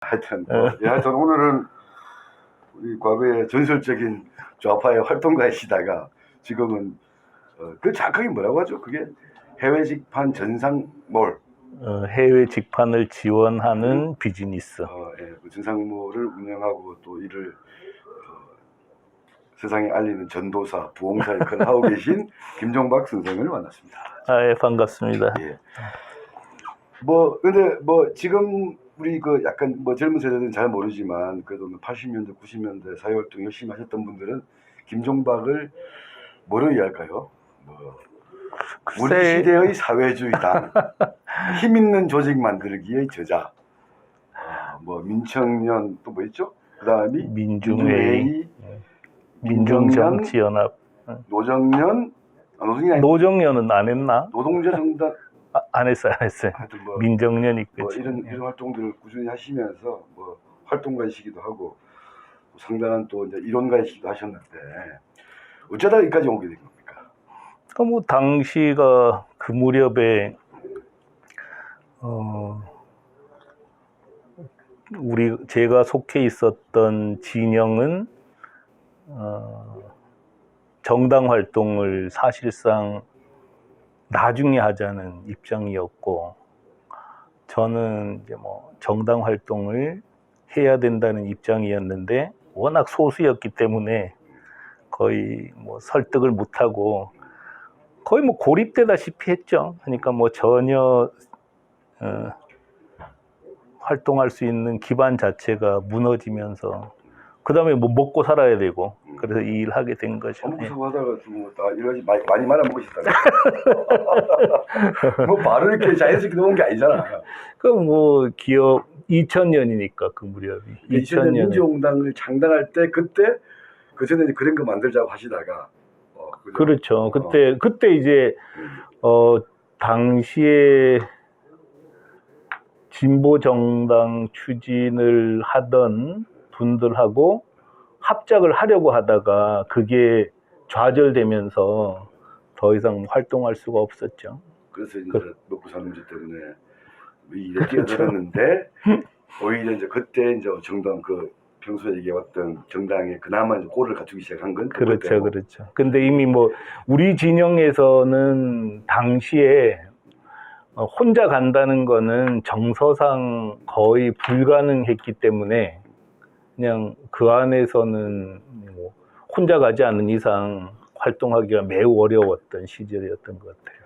하여튼 하여튼 오늘은 우리 과거에 전설적인 좌파의 활동가이시다가 지금은 그 정확하게 뭐라고 하죠? 그게 해외 직판 전상몰 해외 직판을 지원하는 비즈니스. 예, 그 전상몰을 운영하고 또 이를 세상에 알리는 전도사, 부흥사 역할을 하고 계신 김종박 선생을 만났습니다. 예, 반갑습니다. 예. 근데 지금 우리 그 약간 젊은 세대들은 잘 모르지만 그래도 80년대, 90년대 사회활동 열심히 하셨던 분들은 김종박을 뭐로 이해할까요? 우리 시대의 사회주의당, 힘 있는 조직 만들기의 저자, 민청년 또 뭐 있죠? 그 다음이 민중회의, 민중정치연합, 노정년, 노정년은 안 했나? 노동자 정당 안 했어요. 하여튼 민정년 있겠지. 이런 활동들을 꾸준히 하시면서 활동가이시기도 하고 상당한 또 이제 이론가이시기도 하셨는데 어쩌다 여기까지 오게 된 겁니까? 당시가 그 무렵에 제가 속해 있었던 진영은 정당 활동을 사실상 나중에 하자는 입장이었고, 저는 이제 정당 활동을 해야 된다는 입장이었는데 워낙 소수였기 때문에 거의 설득을 못하고 거의 고립되다시피 했죠. 그러니까 전혀 활동할 수 있는 기반 자체가 무너지면서 그 다음에 먹고 살아야 되고 그래서 이 일을 하게 된 거죠. 먹고 하다가 다 이러지 많이 말아먹으셨다고요. 바로 이렇게 자연스럽게 넘은 게 아니잖아. 기업 2000년이니까 그 무렵이 2000년 민주공당을 창당할 때 그때 그 전에 그런 거 만들자고 하시다가 그렇죠. 그때 이제 당시에 진보 정당 추진을 하던 분들하고 합작을 하려고 하다가 그게 좌절되면서 더 이상 활동할 수가 없었죠. 그래서 이제 먹고 사는 문제 때문에 일에 뛰어들었는데 오히려 이제 그때 이제 정당 평소에 얘기해왔던 정당에 그나마 이제 꼴을 갖추기 시작한 건 그렇죠. 근데 이미 우리 진영에서는 당시에 혼자 간다는 거는 정서상 거의 불가능했기 때문에 그냥 그 안에서는 혼자 가지 않는 이상 활동하기가 매우 어려웠던 시절이었던 것 같아요.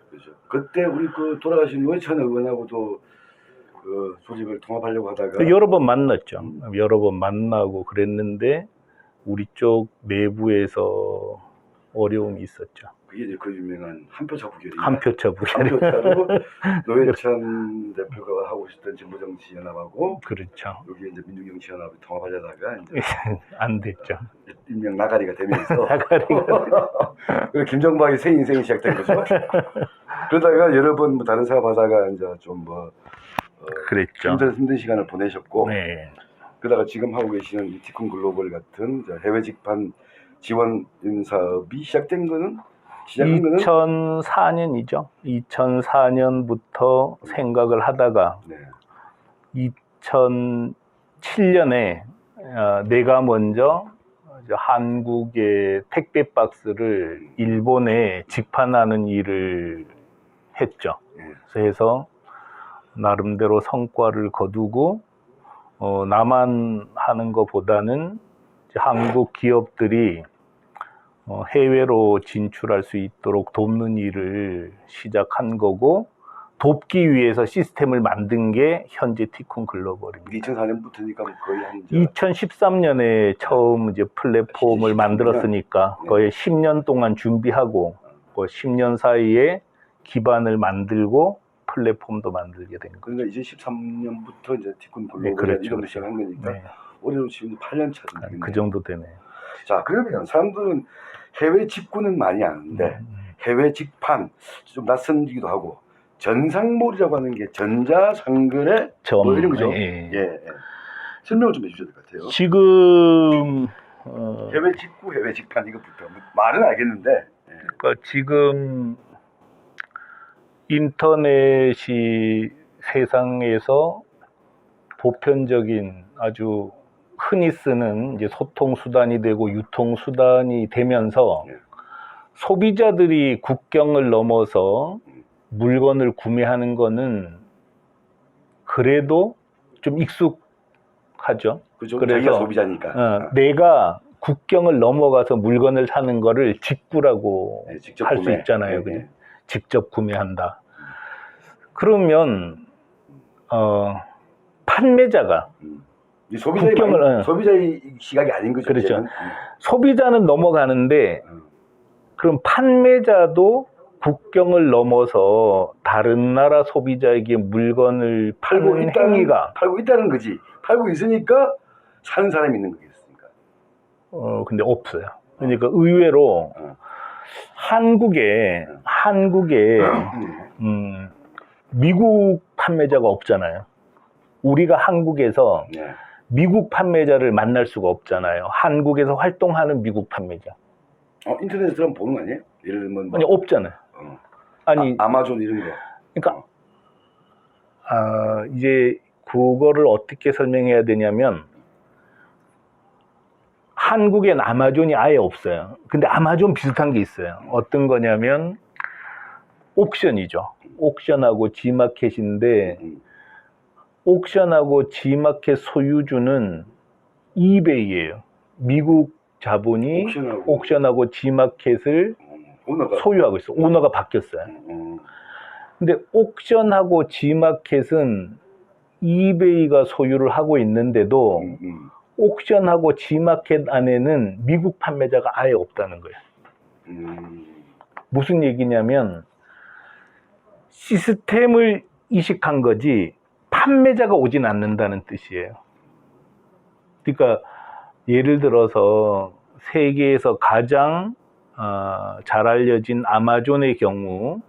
그렇죠. 그때 우리 돌아가신 노회찬 의원하고도 그 조직을 통합하려고 하다가 여러 번 만났죠. 여러 번 만나고 그랬는데 우리 쪽 내부에서 어려움이 있었죠. 그게 이제 그 유명한 한표차 부결이 한표차로 노회찬 대표가 하고 싶던 진보정치연합하고 그렇죠. 여기 이제 민중정치연합이 통합하려다가 이제 안 됐죠. 일명 나가리가 되면서 그리고 김종박의 새 인생이 시작된 거죠. 그러다가 여러 번 다른 사업하다가 이제 좀 그랬죠. 힘든 시간을 보내셨고 네. 그러다가 지금 하고 계시는 이 티콘 글로벌 같은 해외 직판 지원 사업이 시작된 거는 2004년이죠. 2004년부터 생각을 하다가 2007년에 내가 먼저 한국의 택배 박스를 일본에 직판하는 일을 했죠. 그래서 나름대로 성과를 거두고 나만 하는 것보다는 한국 기업들이 해외로 진출할 수 있도록 돕는 일을 시작한 거고, 돕기 위해서 시스템을 만든 게 현재 티콘 글로벌입니다. 2004년부터니까 거의 한 2013년에 처음 이제 플랫폼을 만들었으니까 거의 10년 동안 준비하고 10년 사이에 기반을 만들고 플랫폼도 만들게 된 거죠. 그러니까 2013년부터 이제 티콘 글로벌 이름을 시작한 거니까 올해로 지금 8년 차 정도 되네요. 그 정도 되네요. 자, 그러면 사람들은 해외 직구는 많이 아는데 해외 직판 좀 낯선기도 하고 전상몰이라고 하는 게 전자상거래 이런 거죠. 예. 설명을 좀 해주셔야 될 것 같아요. 지금 해외 직구, 해외 직판 이것부터 말은 알겠는데 그러니까 지금 인터넷이 세상에서 보편적인 아주 흔히 쓰는 이제 소통 수단이 되고 유통 수단이 되면서 예. 소비자들이 국경을 넘어서 물건을 구매하는 거는 그래도 좀 익숙하죠. 그죠? 그래서 자기가 소비자니까. 내가 국경을 넘어가서 물건을 사는 거를 직구라고 네, 직접 할 수 구매. 있잖아요. 네, 그죠? 네. 직접 구매한다. 그러면 판매자가 이 소비자의 국경을, 소비자의 시각이 아닌 거죠. 그렇죠. 이제는. 소비자는 넘어가는데 그럼 판매자도 국경을 넘어서 다른 나라 소비자에게 물건을 팔는 행위가 팔고 있다는 거지. 팔고 있으니까 사는 사람이 있는 거겠습니까? 근데 없어요. 그러니까 의외로 한국에 미국 판매자가 없잖아요. 우리가 한국에서 네. 미국 판매자를 만날 수가 없잖아요. 한국에서 활동하는 미국 판매자. 인터넷에서 한번 보는 거 아니에요? 예를 들면 아니 없잖아요. 아니 아마존 이런 거. 그러니까 이제 그거를 어떻게 설명해야 되냐면 한국엔 아마존이 아예 없어요. 근데 아마존 비슷한 게 있어요. 어떤 거냐면 옥션이죠. 옥션하고 G마켓인데 옥션하고 G마켓 소유주는 이베이예요. 미국 자본이 옥션하고 G마켓을 소유하고 있어. 오너가 바뀌었어요. 근데 옥션하고 G마켓은 이베이가 소유를 하고 있는데도 옥션하고 G마켓 안에는 미국 판매자가 아예 없다는 거예요. 무슨 얘기냐면 시스템을 이식한 거지 판매자가 오진 않는다는 뜻이에요. 그러니까 예를 들어서 세계에서 가장 잘 알려진 아마존의 경우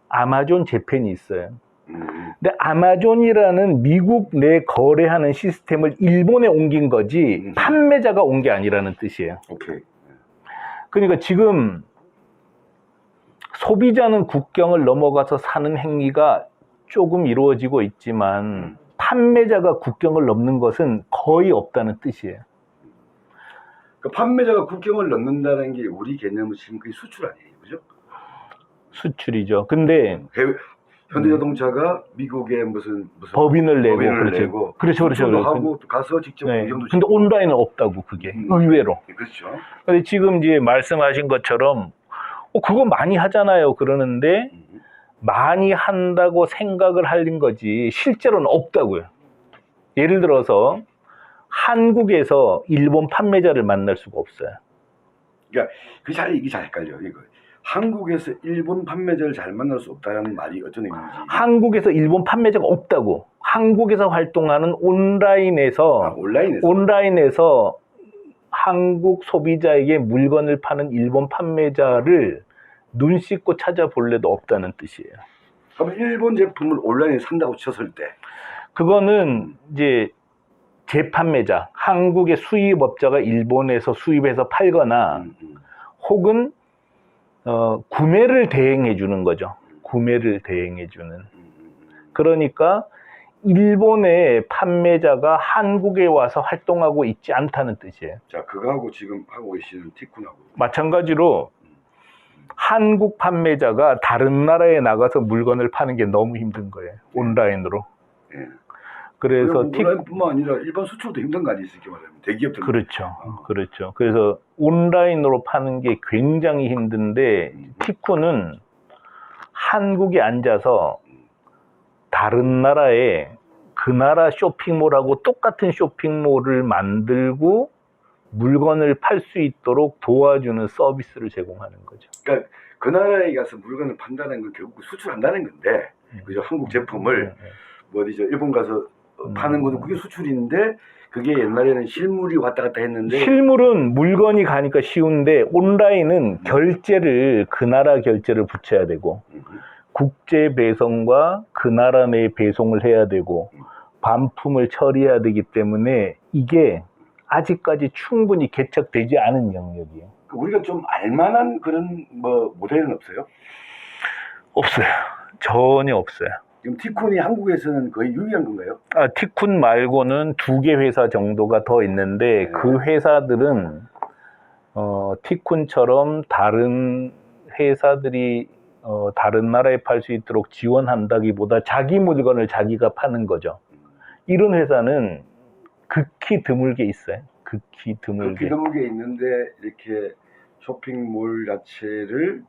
아마존 재팬이 있어요. 근데 아마존이라는 미국 내 거래하는 시스템을 일본에 옮긴 거지 판매자가 온 게 아니라는 뜻이에요. 오케이. 그러니까 지금 소비자는 국경을 넘어가서 사는 행위가 조금 이루어지고 있지만 판매자가 국경을 넘는 것은 거의 없다는 뜻이에요. 그러니까 판매자가 국경을 넘는다는 게 우리 개념으로 지금 그게 수출 아니에요, 그죠? 수출이죠. 근데 현대자동차가 미국에 무슨 법인을 내고 그렇죠. 하고 가서 직접 공정도 근데 온라인은 없다고 그게 의외로. 그렇죠. 근데 지금 이제 말씀하신 것처럼 그거 많이 하잖아요. 그러는데 많이 한다고 생각을 하는 거지 실제로는 없다고요. 예를 들어서 한국에서 일본 판매자를 만날 수가 없어요. 그러니까 이게 잘 헷갈려. 이거 한국에서 일본 판매자를 잘 만날 수 없다는 말이 어떤 의미인지. 한국에서 일본 판매자가 없다고. 한국에서 활동하는 온라인에서 한국 소비자에게 물건을 파는 일본 판매자를 눈 씻고 찾아볼래도 없다는 뜻이에요. 그럼 일본 제품을 온라인에 산다고 쳤을 때 그거는 이제 재판매자, 한국의 수입업자가 일본에서 수입해서 팔거나 혹은 구매를 대행해 주는 거죠. 구매를 대행해 주는. 그러니까 일본의 판매자가 한국에 와서 활동하고 있지 않다는 뜻이에요. 자, 그거하고 지금 하고 계시는 티쿤하고 마찬가지로 한국 판매자가 다른 나라에 나가서 물건을 파는 게 너무 힘든 거예요. 온라인으로. 예. 그래서 온라인뿐만 아니라 일반 수출도 힘든 거 아니에요? 이렇게 말하면 대기업들. 그렇죠. 그래서 온라인으로 파는 게 굉장히 힘든데 티쿤은 한국에 앉아서 다른 나라에 그 나라 쇼핑몰하고 똑같은 쇼핑몰을 만들고 물건을 팔 수 있도록 도와주는 서비스를 제공하는 거죠. 그러니까 그 나라에 가서 물건을 판다는 건 결국 수출한다는 건데, 그죠? 한국 제품을 일본 가서 파는 것도 그게 수출인데, 그게 옛날에는 실물이 왔다 갔다 했는데. 실물은 물건이 가니까 쉬운데 온라인은 결제를 그 나라 결제를 붙여야 되고 국제 배송과 그 나라 내 배송을 해야 되고 반품을 처리해야 되기 때문에 이게 아직까지 충분히 개척되지 않은 영역이에요. 우리가 좀 알만한 그런 모델은 없어요? 없어요. 전혀 없어요. 지금 티콘이 한국에서는 거의 유일한 건가요? 티쿤 말고는 2개 회사 정도가 더 있는데 네. 그 회사들은 티쿤처럼 다른 회사들이 다른 나라에 팔 수 있도록 지원한다기보다 자기 물건을 자기가 파는 거죠. 이런 회사는 극히 드물게 있어요. 극히 드물게. 드물게 있는데 이렇게 쇼핑몰 자체를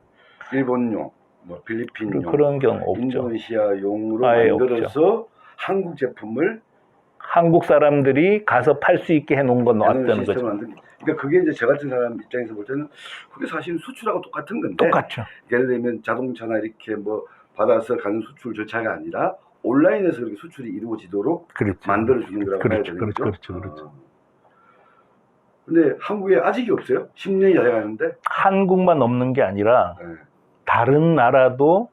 일본용, 뭐 필리핀용, 그런 경우 없죠. 인도네시아용으로 아예 만들어서 한국 제품을 한국 사람들이 가서 팔 수 있게 해놓은 건 어떤 거죠? 그러니까 그게 이제 저 같은 사람 입장에서 볼 때는 그게 사실 수출하고 똑같은 건데, 똑같죠. 예를 들면 자동차나 이렇게 뭐 받아서 가는 수출 절차가 아니라 온라인에서 그렇게 수출이 이루어지도록 그렇죠. 만들어주는 거라고 봐야 되는 거죠. 그렇죠. 근데 한국에 아직이 없어요? 10년이 다 돼가는데. 한국만 없는 게 아니라 네. 다른 나라도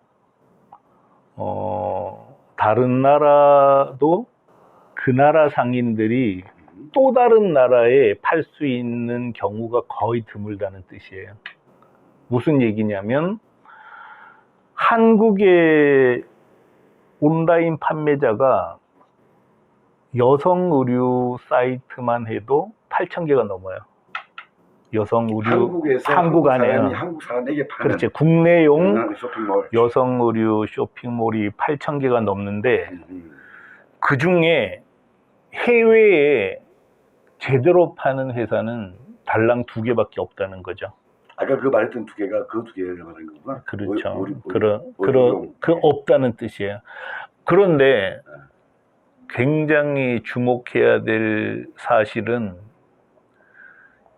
그 나라 상인들이 또 다른 나라에 팔 수 있는 경우가 거의 드물다는 뜻이에요. 무슨 얘기냐면 한국의 온라인 판매자가 여성 의류 사이트만 해도 8,000개가 넘어요. 여성 의류 한국에서 한국 안에요. 한국 사람에게 파는 그렇지. 국내용 쇼핑몰. 여성 의류 쇼핑몰이 8,000개가 넘는데 그 중에 해외에 제대로 파는 회사는 달랑 2개밖에 없다는 거죠. 아까 그 말했던 2개가 그 2개를 말하는 거구나. 그렇죠. 없다는 뜻이에요. 그런데 굉장히 주목해야 될 사실은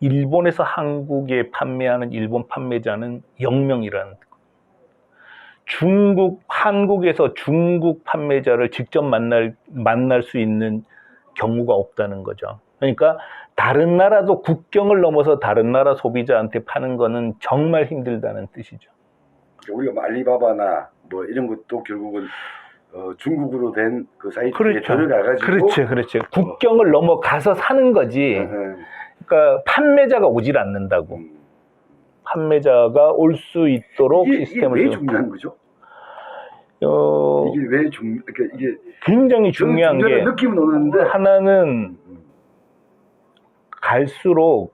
일본에서 한국에 판매하는 일본 판매자는 0명이라는 한국에서 중국 판매자를 직접 만날 수 있는 경우가 없다는 거죠. 그러니까 다른 나라도 국경을 넘어서 다른 나라 소비자한테 파는 거는 정말 힘들다는 뜻이죠. 우리가 뭐 알리바바나 뭐 이런 것도 결국은 중국으로 된 그 사이트에 들어가가지고 그렇죠. 국경을 넘어가서 사는 거지. 그러니까 판매자가 오질 않는다고. 판매자가 올 수 있도록 시스템을 이게 왜 중요한 거죠? 이게 왜 그러니까 이게 굉장히 중요한 게 느낌은 오는데 하나는 갈수록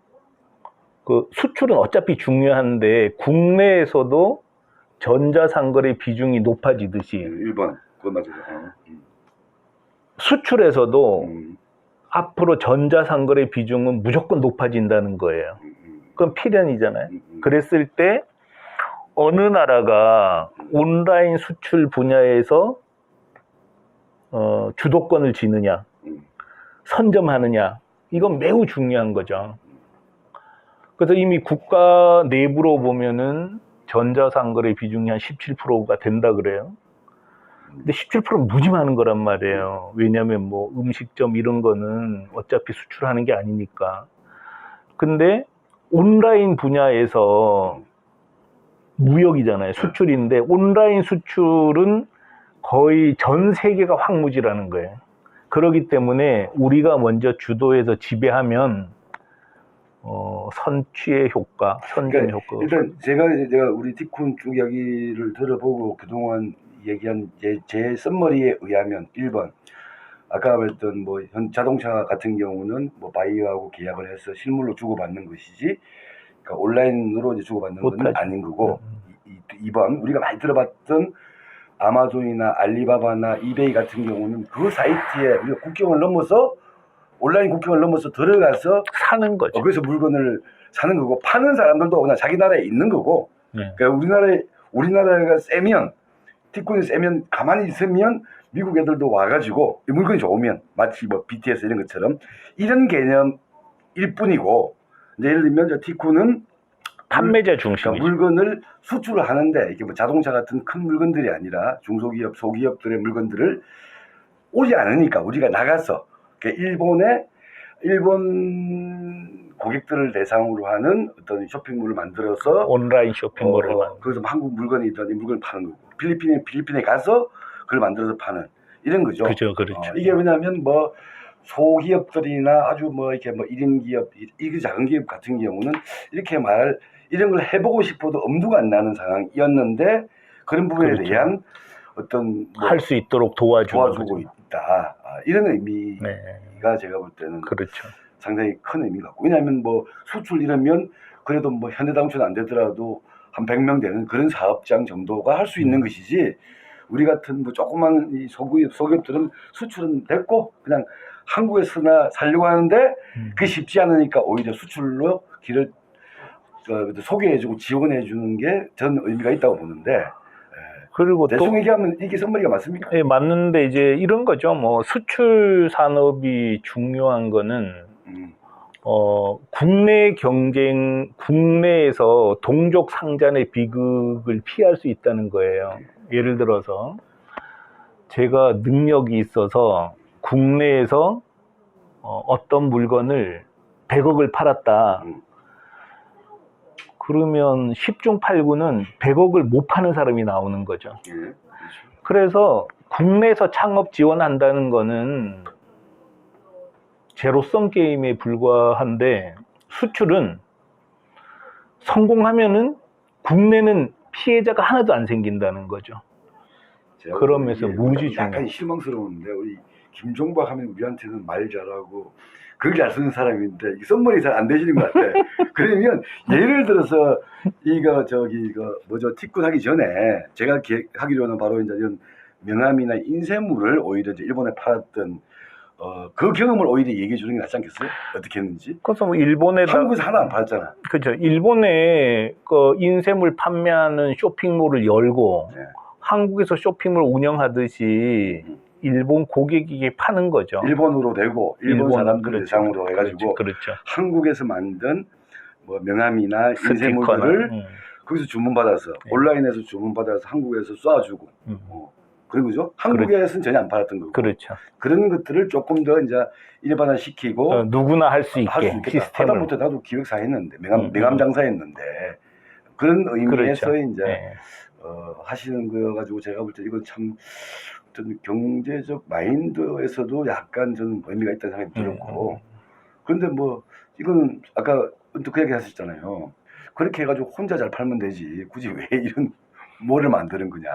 그 수출은 어차피 중요한데 국내에서도 전자상거래 비중이 높아지듯이 일본 그거 맞아요. 수출에서도 앞으로 전자상거래 비중은 무조건 높아진다는 거예요. 그건 필연이잖아요. 그랬을 때 어느 나라가 온라인 수출 분야에서 주도권을 쥐느냐, 선점하느냐, 이건 매우 중요한 거죠. 그래서 이미 국가 내부로 보면은 전자상거래 비중이 한 17%가 된다 그래요. 근데 17%는 무지 많은 거란 말이에요. 왜냐하면 뭐 음식점 이런 거는 어차피 수출하는 게 아니니까. 근데 온라인 분야에서 무역이잖아요. 수출인데 온라인 수출은 거의 전 세계가 황무지라는 거예요. 그렇기 때문에 우리가 먼저 주도해서 지배하면 선취의 효과, 선점 효과. 일단 제가 우리 티쿤 쭉 이야기를 들어보고 그동안 얘기한 제 썸머리에 의하면 1번 아까 말했던 뭐 자동차 같은 경우는 뭐 바이어하고 계약을 해서 실물로 주고받는 것이지, 그러니까 온라인으로 이제 주고받는 건 아닌 거고. 2번 우리가 많이 들어봤던 아마존이나 알리바바나 이베이 같은 경우는 그 사이트에 우리가 국경을 넘어서 온라인 국경을 넘어서 들어가서 사는 거죠. 그래서 물건을 사는 거고, 파는 사람들도 그냥 자기 나라에 있는 거고. 그러니까 우리나라가 세면, 티콘이 세면, 가만히 있으면 미국 애들도 와가지고 이 물건이 좋으면 마치 뭐 BTS 이런 것처럼 이런 개념일 뿐이고, 이제 예를 들면 저 티콘은 판매자 중심이죠. 그러니까 물건을 수출을 하는데 이게 뭐 자동차 같은 큰 물건들이 아니라 중소기업, 소기업들의 물건들을 오지 않으니까 우리가 나가서 일본 고객들을 대상으로 하는 어떤 쇼핑몰을 만들어서 온라인 쇼핑몰을 그래서 한국 물건이 있던 이 물건을 파는 거고, 필리핀에 가서 그걸 만들어서 파는 이런 거죠. 그렇죠. 이게 왜냐하면 뭐 소기업들이나 아주 뭐 이렇게 뭐 1인 기업, 이게 작은 기업 같은 경우는 이런 걸 해보고 싶어도 엄두가 안 나는 상황이었는데, 그런 부분에 대한 어떤 뭐 할 수 있도록 도와주는 도와주고 거죠. 있다. 이런 의미가 네, 제가 볼 때는 그렇죠. 상당히 큰 의미가 있고, 왜냐하면 뭐 수출 이러면 그래도 뭐 현대당초는 안 되더라도 한 100명 되는 그런 사업장 정도가 할 수 있는 것이지, 우리 같은 뭐 조그만 이 소기업들은 수출은 됐고 그냥 한국에서나 살려고 하는데 그게 쉽지 않으니까 오히려 수출로 길을 소개해주고 지원해주는 게 전 의미가 있다고 보는데, 그리고 또 대충 얘기하면 이게 선머리가 맞습니까? 예, 맞는데 이제 이런 거죠. 뭐 수출 산업이 중요한 거는 국내 경쟁, 국내에서 동족 상잔의 비극을 피할 수 있다는 거예요. 예를 들어서 제가 능력이 있어서 국내에서 어떤 물건을 100억을 팔았다. 그러면 10중 8구는 100억을 못 파는 사람이 나오는 거죠. 예, 그렇죠. 그래서 국내에서 창업 지원한다는 거는 제로섬 게임에 불과한데, 수출은 성공하면은 국내는 피해자가 하나도 안 생긴다는 거죠. 그러면서 무지 중요해요. 약간 실망스러운데, 우리 김종박 하면 우리한테는 말 잘하고 글 잘 쓰는 사람인데 이 썸머리 잘 안 되시는 것 같아. 그러면 예를 들어서 이거 뭐죠, 티꾼 하기 전에 제가 하기로는 바로 이제 이런 명함이나 인쇄물을 오히려 이제 일본에 팔았던 그 경험을 오히려 얘기해 주는 게 낫지 않겠어요? 어떻게 했는지. 그래서 뭐 일본에다, 한국에서 하나 안 팔았잖아. 그죠. 일본에 그 인쇄물 판매하는 쇼핑몰을 열고 네. 한국에서 쇼핑몰 운영하듯이 일본 고객에게 파는 거죠. 일본으로 되고 일본 사람들 그렇죠. 대상으로 해가지고 그렇죠. 한국에서 만든 뭐 명함이나 스티커나, 인쇄물들을 거기서 주문받아서 온라인에서 주문받아서 한국에서 쏴주고 그런 거죠. 한국에서는 전혀 안 팔았던 거고. 그렇죠. 그런 것들을 조금 더 이제 일반화 시키고 누구나 할 수 할 수 있게 있겠다. 시스템을. 하다못해 나도 기획사 했는데 명함 장사했는데 그런 의미에서 그렇죠. 이제 네. 하시는 거 가지고 제가 볼 때 이건 참 어떤 경제적 마인드에서도 약간 좀 의미가 있다는 생각이 들었고, 그런데 뭐 이거는 아까 그 얘기 하셨잖아요. 그렇게 해가지고 혼자 잘 팔면 되지 굳이 왜 이런 뭐를 만드는 거냐,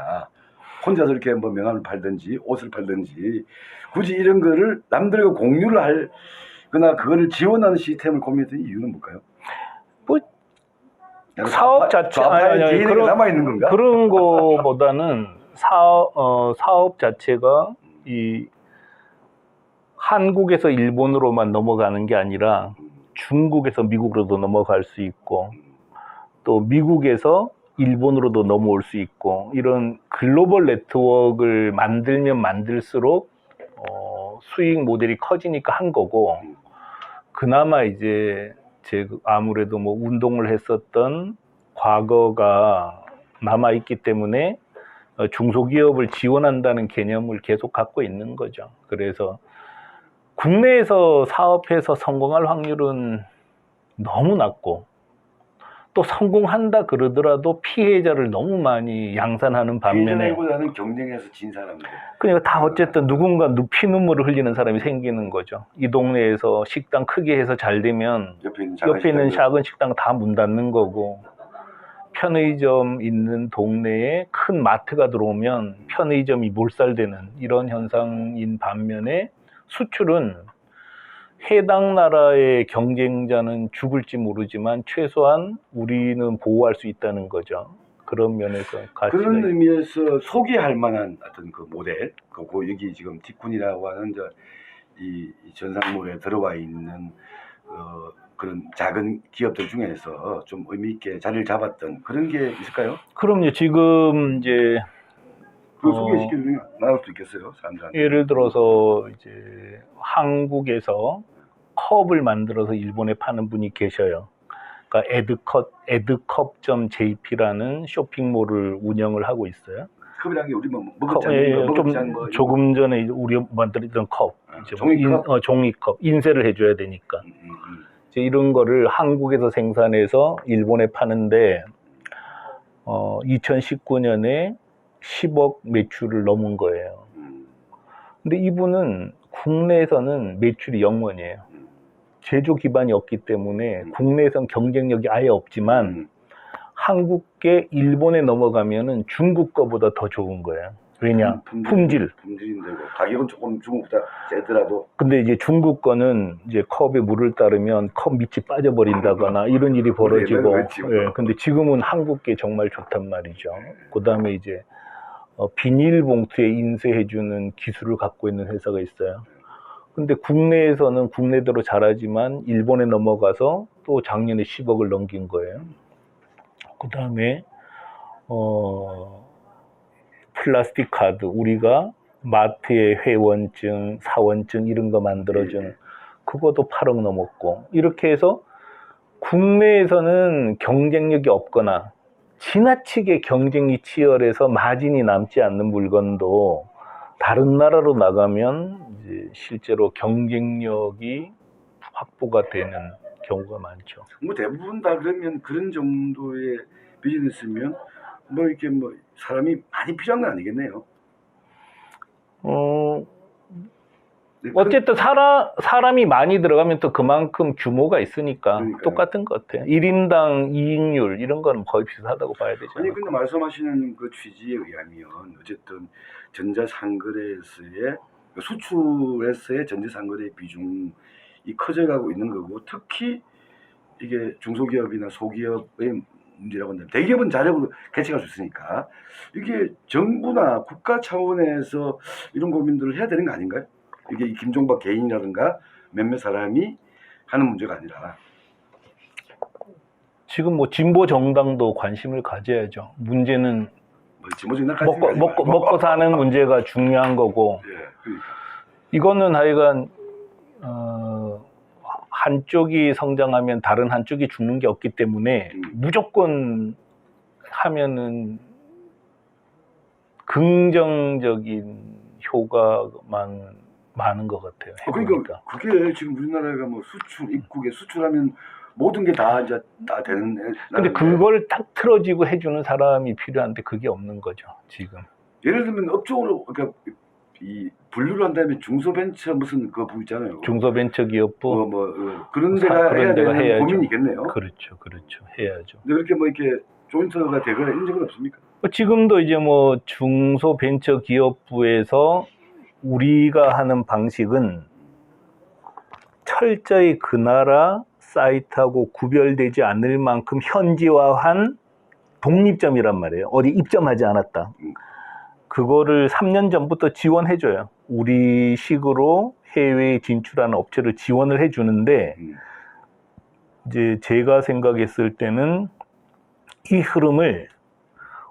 혼자서 이렇게 뭐 명함을 팔든지 옷을 팔든지 굳이 이런 거를 남들과 공유를 할 거나 그거를 지원하는 시스템을 고민했던 이유는 뭘까요? 뭐 사업 자체 그런 남아 있는 건가? 그런 거보다는 사업 자체가 이 한국에서 일본으로만 넘어가는 게 아니라 중국에서 미국으로도 넘어갈 수 있고 또 미국에서 일본으로도 넘어올 수 있고, 이런 글로벌 네트워크를 만들면 만들수록 수익 모델이 커지니까 한 거고, 그나마 이제 아무래도 뭐 운동을 했었던 과거가 남아 있기 때문에 중소기업을 지원한다는 개념을 계속 갖고 있는 거죠. 그래서 국내에서 사업해서 성공할 확률은 너무 낮고, 또 성공한다 그러더라도 피해자를 너무 많이 양산하는 반면에, 피해자보다는 경쟁에서 진 사람들. 그러니까 다 어쨌든 누군가 피눈물을 흘리는 사람이 생기는 거죠. 이 동네에서 식당 크게 해서 잘 되면 옆에 있는 작은 식당 다 문 닫는 거고, 편의점 있는 동네에 큰 마트가 들어오면 편의점이 몰살되는 이런 현상인 반면에, 수출은 해당 나라의 경쟁자는 죽을지 모르지만 최소한 우리는 보호할 수 있다는 거죠. 그런 면에서 가치가 그런 의미에서 소개할 만한 어떤 그 모델, 여기 지금 티쿤이라고 하는 이 전상물에 들어와 있는 그런 작은 기업들 중에서 좀 의미 있게 자리를 잡았던 그런 게 있을까요? 그럼요. 지금 이제 그 소개시켜주면 나올 수 있겠어요, 사람들한테. 예를 들어서 이제 한국에서 컵을 만들어서 일본에 파는 분이 계셔요. 그러니까 에드컵.jp라는 쇼핑몰을 운영을 하고 있어요. 컵이라는 게 우리 뭐 조금 전에 우리 만들었던 컵, 종이컵? 종이컵 인쇄를 해줘야 되니까 이제 이런 거를 한국에서 생산해서 일본에 파는데 2019년에 10억 매출을 넘은 거예요. 근데 이분은 국내에서는 매출이 0원이에요. 제조 기반이 없기 때문에 국내에선 경쟁력이 아예 없지만 한국계 일본에 넘어가면은 중국 거보다 더 좋은 거예요. 왜냐? 품질. 품질인데 뭐 가격은 조금 중국보다 세더라도 근데 이제 중국 거는 이제 컵에 물을 따르면 컵 밑이 빠져버린다거나 이런 일이 벌어지고, 그렇지, 뭐. 예, 근데 지금은 한국 게 정말 좋단 말이죠. 그 다음에 이제 비닐봉투에 인쇄해주는 기술을 갖고 있는 회사가 있어요. 근데 국내에서는 국내대로 잘하지만 일본에 넘어가서 또 작년에 10억을 넘긴 거예요. 그 다음에 플라스틱 카드, 우리가 마트에 회원증, 사원증 이런 거 만들어주는 그것도 8억 넘었고, 이렇게 해서 국내에서는 경쟁력이 없거나 지나치게 경쟁이 치열해서 마진이 남지 않는 물건도 다른 나라로 나가면 이제 실제로 경쟁력이 확보가 되는 경우가 많죠. 뭐 대부분 다 그러면 그런 정도의 비즈니스면 뭐 이렇게 뭐 사람이 많이 필요한 건 아니겠네요. 네, 어쨌든 사람이 많이 들어가면 또 그만큼 규모가 있으니까 그러니까요. 똑같은 것 같아요. 1인당 이익률 이런 거는 거의 비슷하다고 봐야 되지 아니 않을까? 근데 말씀하시는 그 취지에 의하면 어쨌든 전자상거래에서의 수출에서의 전자상거래 비중이 커져가고 있는 거고, 특히 이게 중소기업이나 소기업의 문제라고 한다면 대기업은 자력으로 개척할 수 있으니까 이게 정부나 국가 차원에서 이런 고민들을 해야 되는 거 아닌가요? 이게 김종박 개인이라든가 몇몇 사람이 하는 문제가 아니라. 지금 뭐 진보 정당도 관심을 가져야죠. 문제는 뭐 지모진학까지 먹고 사는 문제가 중요한 거고, 예, 그러니까. 이거는 하여간 한쪽이 성장하면 다른 한쪽이 죽는 게 없기 때문에 무조건 하면은 긍정적인 효과만 많은 것 같아요. 그러니까 그게 지금 우리나라가 뭐 수출 입국에 수출하면 모든 게 다 이제 다 되는. 근데 그걸 딱 틀어지고 해주는 사람이 필요한데 그게 없는 거죠 지금. 예를 들면 업종으로 그러니까 이 분류를 한다면 중소벤처 무슨 그 부 있잖아요. 중소벤처기업부 그런 데가 그런 해야 데가 되는 해야죠. 고민이 있겠네요. 그렇죠, 해야죠. 근데 그렇게 뭐 이렇게 조인트가 되거나 이런 적은 없습니까? 지금도 이제 뭐 중소벤처기업부에서 우리가 하는 방식은 철저히 그 나라 사이트하고 구별되지 않을 만큼 현지화한 독립점이란 말이에요. 어디 입점하지 않았다. 그거를 3년 전부터 지원해줘요. 우리 식으로 해외에 진출하는 업체를 지원을 해주는데, 이제 제가 생각했을 때는 이 흐름을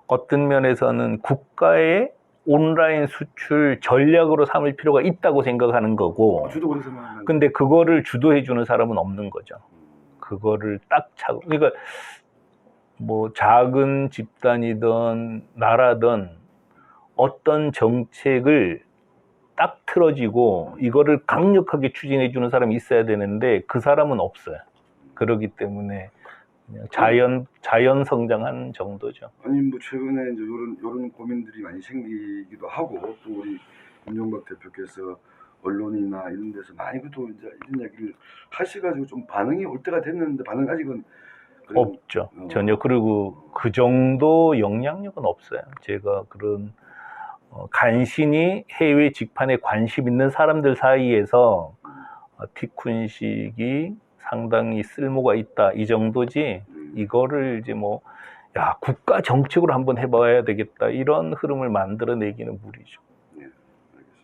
어떤 면에서는 국가의 온라인 수출 전략으로 삼을 필요가 있다고 생각하는 거고, 저도 그렇게 생각합니다. 근데 그거를 주도해주는 사람은 없는 거죠. 그거를 딱 차고, 그러니까 뭐 작은 집단이든 나라든 어떤 정책을 딱 틀어지고 이거를 강력하게 추진해주는 사람이 있어야 되는데 그 사람은 없어요. 그렇기 때문에 그냥 자연 성장한 정도죠. 아니 뭐 최근에 이제 이런 고민들이 많이 생기기도 하고, 또 우리 김종박 대표께서 언론이나 이런 데서 많이 또 이제 이런 얘기를 하셔가지고 좀 반응이 올 때가 됐는데 반응 아직은 없죠. 전혀. 그리고 그 정도 영향력은 없어요. 제가 그런 간신히 해외 직판에 관심 있는 사람들 사이에서 티쿤식이 상당히 쓸모가 있다 이 정도지, 이거를 이제 뭐 야 국가 정책으로 한번 해봐야 되겠다 이런 흐름을 만들어내기는 무리죠. 네, 알겠습니다.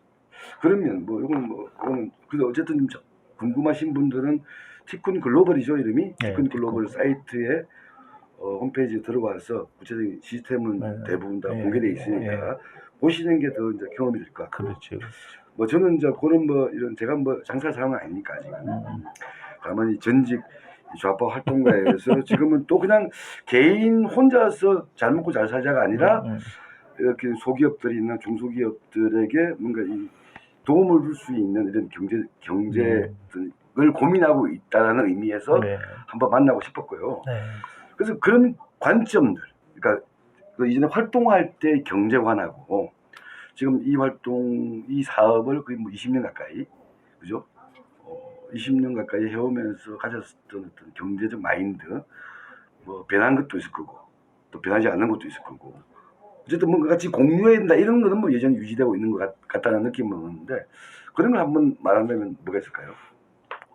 그러면 뭐 이거는 그래도 어쨌든 좀 궁금하신 분들은 티쿤 글로벌이죠, 이름이. 네, 티쿤 글로벌 사이트에 홈페이지에 들어와서 구체적인 시스템은 대부분 다 공개되어 있으니까 보시는 게 더 이제 경험이 될 것 같고. 그렇죠. 뭐 저는 이제 그런 뭐 이런 제가 뭐 장사 상황은 아니니까 지금 다만 이 전직 좌파 활동가에서 지금은 또 그냥 개인 혼자서 잘 먹고 잘 살자가 아니라 이렇게 소기업들이나 중소기업들에게 뭔가 이 도움을 줄 수 있는 이런 경제를 고민하고 있다는 의미에서 한번 만나고 싶었고요. 그래서 그런 관점들, 그러니까 그 이전에 활동할 때 경제관하고 지금 이 사업을 거의 뭐 20년 가까이, 그죠? 20년 가까이 해오면서 가졌던 어떤 경제적 마인드, 뭐 변한 것도 있을 거고 또 변하지 않는 것도 있을 거고, 어쨌든 뭔가 같이 공유해야 된다 이런 거는 뭐 여전히 유지되고 있는 것 같다는 느낌은 오는데 그런 걸 한번 말한다면 뭐가 있을까요?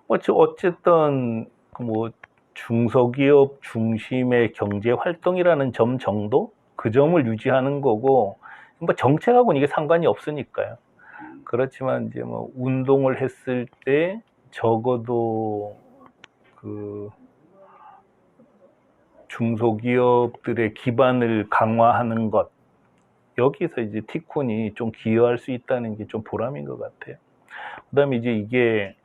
어쨌든 뭐 중소기업 중심의 경제 활동이라는 점 정도 그 점을 유지하는 거고 뭐 정책하고는 이게 상관이 없으니까요. 그렇지만 이제 뭐 운동을 했을 때 적어도 그 중소기업들의 기반을 강화하는 것 여기서 이제 티콘이 좀 기여할 수 있다는 게 좀 보람인 것 같아요. 그다음에 이제 이게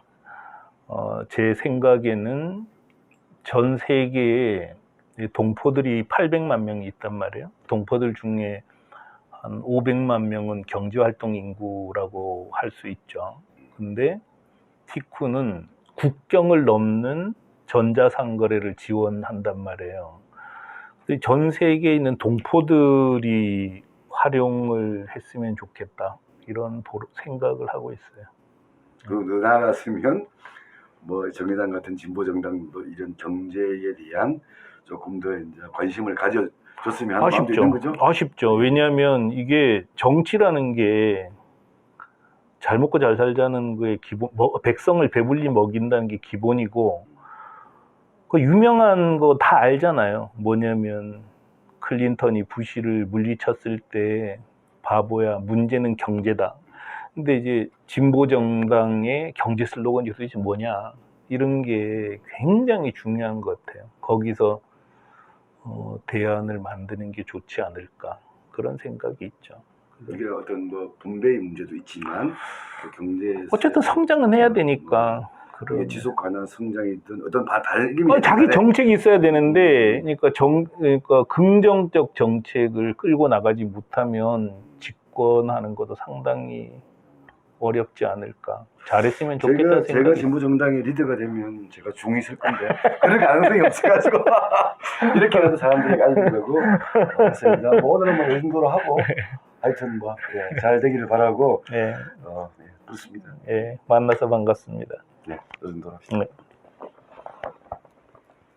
제 생각에는 전 세계에 동포들이 800만 명이 있단 말이에요. 동포들 중에 한 500만 명은 경제활동 인구라고 할 수 있죠. 근데 티쿠는 국경을 넘는 전자상거래를 지원한단 말이에요. 전 세계에 있는 동포들이 활용을 했으면 좋겠다. 이런 생각을 하고 있어요. 그리고 나아갔으면 뭐 정의당 같은 진보 정당도 이런 경제에 대한 조금 더 이제 관심을 가져줬으면 하는 마음도 있는 거죠. 아쉽죠. 왜냐하면 이게 정치라는 게 잘 먹고 잘 살자는 거의 기본, 백성을 배불리 먹인다는 게 기본이고, 그 유명한 거 다 알잖아요. 뭐냐면 클린턴이 부시를 물리쳤을 때 바보야, 문제는 경제다. 근데 이제 진보 정당의 경제 슬로건이 도대체 뭐냐? 이런 게 굉장히 중요한 것 같아요. 거기서 대안을 만드는 게 좋지 않을까 그런 생각이 있죠. 이게 어떤 뭐 분배의 문제도 있지만 경제 어쨌든 성장은 해야 되니까. 그게 지속 가능한 성장이든 어떤 다른 자기 정책이 있어야 되는데, 그러니까 긍정적 정책을 끌고 나가지 못하면 집권하는 것도 상당히 어렵지 않을까. 잘했으면 좋겠다 생각이. 제가 진보 정당의 리더가 되면 제가 중이 있을 건데 그럴 가능성이 없어가지고 이렇게라도 사람들이 알고 되고 맞습니다. 뭐 오늘은 뭐 이 정도로 하고 하여튼 뭐 잘 되기를 바라고 네. 그렇습니다. 네, 만나서 반갑습니다. 네, 이 정도로 합시다. 네.